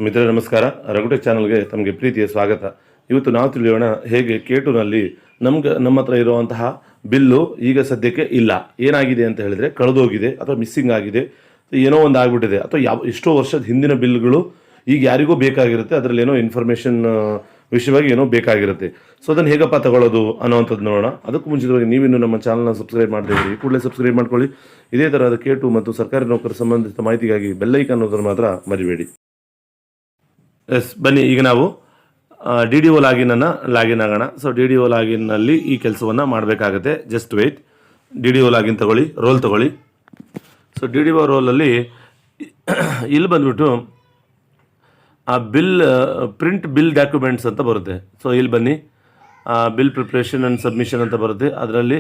ಮಿತ್ರ ನಮಸ್ಕಾರ. ರಘುಟೆಕ್ ಚಾನಲ್ಗೆ ತಮಗೆ ಪ್ರೀತಿಯ ಸ್ವಾಗತ. ಇವತ್ತು ನಾವು ತಿಳಿಯೋಣ ಹೇಗೆ ಕೇಟುನಲ್ಲಿ ನಮ್ಮ ಹತ್ರ ಇರುವಂತಹ ಬಿಲ್ಲು ಈಗ ಸದ್ಯಕ್ಕೆ ಇಲ್ಲ, ಏನಾಗಿದೆ ಅಂತ ಹೇಳಿದರೆ ಕಳೆದೋಗಿದೆ ಅಥವಾ ಮಿಸ್ಸಿಂಗ್ ಆಗಿದೆ, ಏನೋ ಒಂದು ಆಗಿಬಿಟ್ಟಿದೆ, ಅಥವಾ ಎಷ್ಟೋ ವರ್ಷದ ಹಿಂದಿನ ಬಿಲ್ಗಳು ಈಗ ಯಾರಿಗೂ ಬೇಕಾಗಿರುತ್ತೆ, ಅದರಲ್ಲಿ ಏನೋ ಇನ್ಫಾರ್ಮೇಷನ್ ವಿಷಯವಾಗಿ ಏನೋ ಬೇಕಾಗಿರುತ್ತೆ. ಸೊ ಅದನ್ನು ಹೇಗಪ್ಪ ತಗೊಳ್ಳೋದು ಅನ್ನೋವಂಥದ್ದು ನೋಡೋಣ. ಅದಕ್ಕೂ ಮುಂಚಿತವಾಗಿ ನೀವಿನ್ನು ನಮ್ಮ ಚಾನಲ್ನ ಸಬ್ಸ್ಕ್ರೈಬ್ ಮಾಡದೇಳಿ ಈ ಕೂಡಲೇ ಸಬ್ಸ್ಕ್ರೈಬ್ ಮಾಡ್ಕೊಳ್ಳಿ. ಇದೇ ಥರದ ಕೇಟು ಮತ್ತು ಸರ್ಕಾರಿ ನೌಕರ ಸಂಬಂಧಿತ ಮಾಹಿತಿಗಾಗಿ ಬೆಲ್ಲೈಕನ್ ಅನ್ನೋದನ್ನು ಮಾತ್ರ ಮರಿಬೇಡಿ. ಬನ್ನಿ, ಈಗ ನಾವು ಡಿ ಡಿ ಒ ಲಾಗಿನ್ ಆಗೋಣ. ಸೊ ಡಿ ಡಿ ಒ ಲಾಗಿನ್ನಲ್ಲಿ ಈ ಕೆಲಸವನ್ನು ಮಾಡಬೇಕಾಗತ್ತೆ. Just weight. D D O login ತಗೊಳ್ಳಿ, ರೋಲ್ ತಗೊಳ್ಳಿ. ಸೊ ಡಿ ಡಿ ಒ ರೋಲಲ್ಲಿ ಇಲ್ಲಿ ಬಂದ್ಬಿಟ್ಟು ಪ್ರಿಂಟ್ ಬಿಲ್ ಡಾಕ್ಯುಮೆಂಟ್ಸ್ ಅಂತ ಬರುತ್ತೆ. ಸೊ ಇಲ್ಲಿ ಬನ್ನಿ, ಬಿಲ್ ಪ್ರಿಪ್ರೇಷನ್ ಆ್ಯಂಡ್ ಸಬ್ಮಿಷನ್ ಅಂತ ಬರುತ್ತೆ. ಅದರಲ್ಲಿ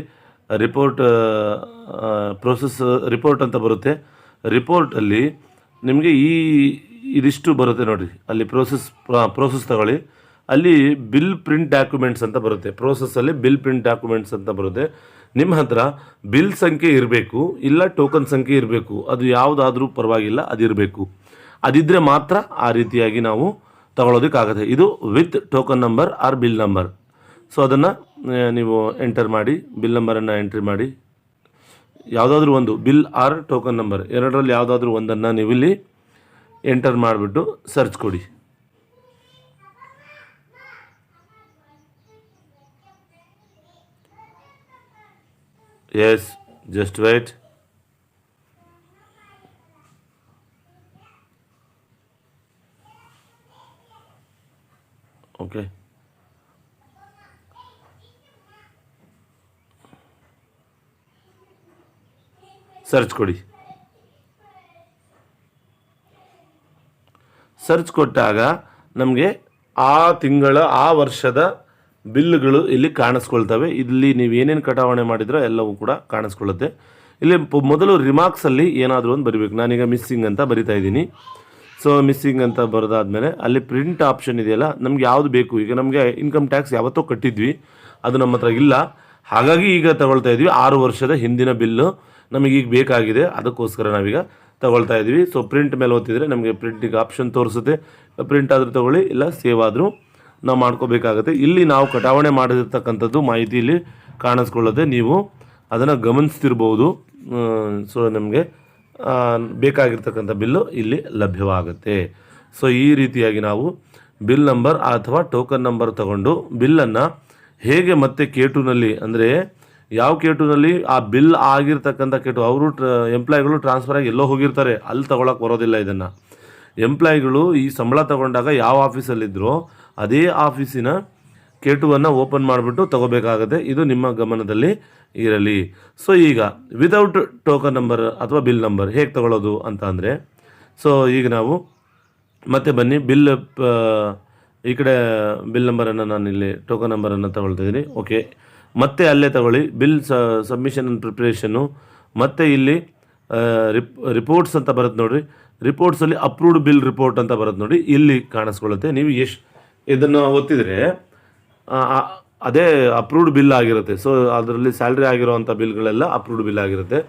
ಪ್ರೋಸೆಸ್ ರಿಪೋರ್ಟ್ ಅಂತ ಬರುತ್ತೆ. ರಿಪೋರ್ಟಲ್ಲಿ ನಿಮಗೆ ಇದಿಷ್ಟು ಬರುತ್ತೆ ನೋಡಿರಿ. ಅಲ್ಲಿ ಪ್ರೋಸೆಸ್ ತಗೊಳ್ಳಿ. ಅಲ್ಲಿ ಬಿಲ್ ಪ್ರಿಂಟ್ ಡಾಕ್ಯುಮೆಂಟ್ಸ್ ಅಂತ ಬರುತ್ತೆ. ಪ್ರೋಸೆಸ್ಸಲ್ಲಿ ಬಿಲ್ ಪ್ರಿಂಟ್ ಡಾಕ್ಯುಮೆಂಟ್ಸ್ ಅಂತ ಬರುತ್ತೆ. ನಿಮ್ಮ ಹತ್ರ ಬಿಲ್ ಸಂಖ್ಯೆ ಇರಬೇಕು, ಇಲ್ಲ ಟೋಕನ್ ಸಂಖ್ಯೆ ಇರಬೇಕು. ಅದು ಯಾವುದಾದ್ರೂ ಪರವಾಗಿಲ್ಲ, ಅದಿರಬೇಕು. ಅದಿದ್ದರೆ ಮಾತ್ರ ಆ ರೀತಿಯಾಗಿ ನಾವು ತಗೊಳ್ಳೋದಕ್ಕಾಗುತ್ತೆ. ಇದು with token number or bill number. So ಅದನ್ನು ನೀವು ಎಂಟರ್ ಮಾಡಿ, ಬಿಲ್ ನಂಬರನ್ನು ಎಂಟ್ರಿ ಮಾಡಿ. ಯಾವುದಾದ್ರೂ ಒಂದು ಬಿಲ್ ಆರ್ ಟೋಕನ್ ನಂಬರ್ ಎರಡರಲ್ಲಿ ಯಾವುದಾದ್ರೂ ಒಂದನ್ನು ನೀವು ಇಲ್ಲಿ ಎಂಟರ್ ಮಾಡಿಬಿಟ್ಟು ಸರ್ಚ್ ಕೊಡಿ. Yes, just wait. Okay, search ಕೊಡಿ. ಸರ್ಚ್ ಕೊಟ್ಟಾಗ ನಮಗೆ ಆ ತಿಂಗಳ ಆ ವರ್ಷದ ಬಿಲ್ಗಳು ಇಲ್ಲಿ ಕಾಣಿಸ್ಕೊಳ್ತವೆ. ಇಲ್ಲಿ ನೀವು ಏನೇನು ಕಟಾವಣೆ ಮಾಡಿದ್ರೋ ಎಲ್ಲವೂ ಕೂಡ ಕಾಣಿಸ್ಕೊಳ್ಳುತ್ತೆ. ಇಲ್ಲಿ ಮೊದಲು ರಿಮಾರ್ಕ್ಸಲ್ಲಿ ಏನಾದರೂ ಒಂದು ಬರೀಬೇಕು. ನಾನೀಗ ಮಿಸ್ಸಿಂಗ್ ಅಂತ ಬರಿತಾ ಇದ್ದೀನಿ. ಸೊ ಮಿಸ್ಸಿಂಗ್ ಅಂತ ಬರೆದಾದ್ಮೇಲೆ ಅಲ್ಲಿ ಪ್ರಿಂಟ್ ಆಪ್ಷನ್ ಇದೆಯಲ್ಲ, ನಮ್ಗೆ ಯಾವುದು ಬೇಕು. ಈಗ ನಮಗೆ ಇನ್ಕಮ್ ಟ್ಯಾಕ್ಸ್ ಯಾವತ್ತೋ ಕಟ್ಟಿದ್ವಿ, ಅದು ನಮ್ಮ ಹತ್ರ ಇಲ್ಲ. ಹಾಗಾಗಿ ಈಗ ತಗೊಳ್ತಾ ಇದ್ವಿ. 6 ವರ್ಷದ ಹಿಂದಿನ ಬಿಲ್ಲು ನಮಗೀಗ ಬೇಕಾಗಿದೆ, ಅದಕ್ಕೋಸ್ಕರ ನಾವೀಗ ತಗೊಳ್ತಾ ಇದ್ವಿ. ಸೊ ಪ್ರಿಂಟ್ ಮೇಲೆ ಓದ್ತಿದ್ರೆ ನಮಗೆ ಪ್ರಿಂಟಿಗೆ ಆಪ್ಷನ್ ತೋರಿಸುತ್ತೆ. ಪ್ರಿಂಟ್ ಆದರೂ ತಗೊಳ್ಳಿ, ಇಲ್ಲ ಸೇವ್ ಆದರೂ ನಾವು ಮಾಡ್ಕೋಬೇಕಾಗುತ್ತೆ. ಇಲ್ಲಿ ನಾವು ಕಟಾವಣೆ ಮಾಡಿರ್ತಕ್ಕಂಥದ್ದು ಮಾಹಿತಿ ಇಲ್ಲಿ ಕಾಣಿಸ್ಕೊಳ್ಳುತ್ತೆ. ನೀವು ಅದನ್ನು ಗಮನಿಸ್ತಿರ್ಬೋದು. ಸೊ ನಮಗೆ ಬೇಕಾಗಿರ್ತಕ್ಕಂಥ ಬಿಲ್ಲು ಇಲ್ಲಿ ಲಭ್ಯವಾಗುತ್ತೆ. ಸೊ ಈ ರೀತಿಯಾಗಿ ನಾವು ಬಿಲ್ ನಂಬರ್ ಅಥವಾ ಟೋಕನ್ ನಂಬರ್ ತಗೊಂಡು ಬಿಲ್ಲನ್ನು ಹೇಗೆ ಮತ್ತೆ ಕೇಟುನಲ್ಲಿ, ಅಂದರೆ ಯಾವ ಕೇಟುನಲ್ಲಿ ಆ ಬಿಲ್ ಆಗಿರ್ತಕ್ಕಂಥ ಕೇಟು, ಅವರು ಎಂಪ್ಲಾಯಿಗಳು ಟ್ರಾನ್ಸ್ಫರ್ ಆಗಿ ಎಲ್ಲೋ ಹೋಗಿರ್ತಾರೆ, ಅಲ್ಲಿ ತೊಗೊಳಕ್ಕೆ ಬರೋದಿಲ್ಲ. ಇದನ್ನು ಎಂಪ್ಲಾಯಿಗಳು ಈ ಸಂಬಳ ತಗೊಂಡಾಗ ಯಾವ ಆಫೀಸಲ್ಲಿದ್ದರೋ ಅದೇ ಆಫೀಸಿನ ಕೇಟುವನ್ನು ಓಪನ್ ಮಾಡಿಬಿಟ್ಟು ತಗೋಬೇಕಾಗುತ್ತೆ. ಇದು ನಿಮ್ಮ ಗಮನದಲ್ಲಿ ಇರಲಿ. ಸೊ ಈಗ ವಿದೌಟ್ ಟೋಕನ್ ನಂಬರ್ ಅಥವಾ ಬಿಲ್ ನಂಬರ್ ಹೇಗೆ ತಗೊಳ್ಳೋದು ಅಂತ ಅಂದರೆ, ಸೊ ಈಗ ನಾವು ಮತ್ತೆ ಬನ್ನಿ, ಈ ಕಡೆ ಬಿಲ್ ನಂಬರನ್ನು ನಾನು ಇಲ್ಲಿ ಟೋಕನ್ ನಂಬರನ್ನು ತಗೊಳ್ತಿದ್ದೀನಿ. ಓಕೆ, ಮತ್ತೆ ಅಲ್ಲೇ ತಗೊಳ್ಳಿ, ಬಿಲ್ ಸಬ್ಮಿಷನ್ ಆ್ಯಂಡ್ ಪ್ರಿಪ್ರೇಷನ್ನು. ಮತ್ತು ಇಲ್ಲಿ ರಿಪೋರ್ಟ್ಸ್ ಅಂತ ಬರುತ್ತೆ ನೋಡಿರಿ. ರಿಪೋರ್ಟ್ಸಲ್ಲಿ ಅಪ್ರೂವ್ಡ್ ಬಿಲ್ ರಿಪೋರ್ಟ್ ಅಂತ ಬರುತ್ತೆ ನೋಡಿ, ಇಲ್ಲಿ ಕಾಣಿಸ್ಕೊಳ್ಳುತ್ತೆ. ನೀವು ಇದನ್ನು ಒತ್ತಿದರೆ ಅದೇ ಅಪ್ರೂವ್ಡ್ ಬಿಲ್ ಆಗಿರುತ್ತೆ. ಸೊ ಅದರಲ್ಲಿ ಸ್ಯಾಲ್ರಿ ಆಗಿರೋವಂಥ ಬಿಲ್ಗಳೆಲ್ಲ ಅಪ್ರೂವ್ಡ್ ಬಿಲ್ ಆಗಿರುತ್ತೆ.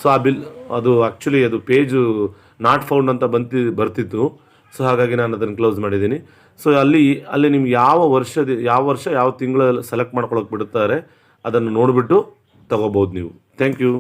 ಸೊ ಆ ಬಿಲ್ ಅದು ಆ್ಯಕ್ಚುಲಿ ಅದು ಪೇಜು ನಾಟ್ ಫೌಂಡ್ ಅಂತ ಬರ್ತಿತ್ತು. ಸೊ ಹಾಗಾಗಿ ನಾನು ಅದನ್ನು ಕ್ಲೋಸ್ ಮಾಡಿದ್ದೀನಿ. ಸೊ ಅಲ್ಲಿ ನಿಮ್ಗೆ ಯಾವ ವರ್ಷ ಯಾವ ತಿಂಗಳು ಸೆಲೆಕ್ಟ್ ಮಾಡ್ಕೊಳಕ್ಕೆ ಬಿಡುತ್ತಾರೆ ಅದನ್ನು ನೋಡಿಬಿಟ್ಟು ತೊಗೋಬೋದು ನೀವು. Thank you.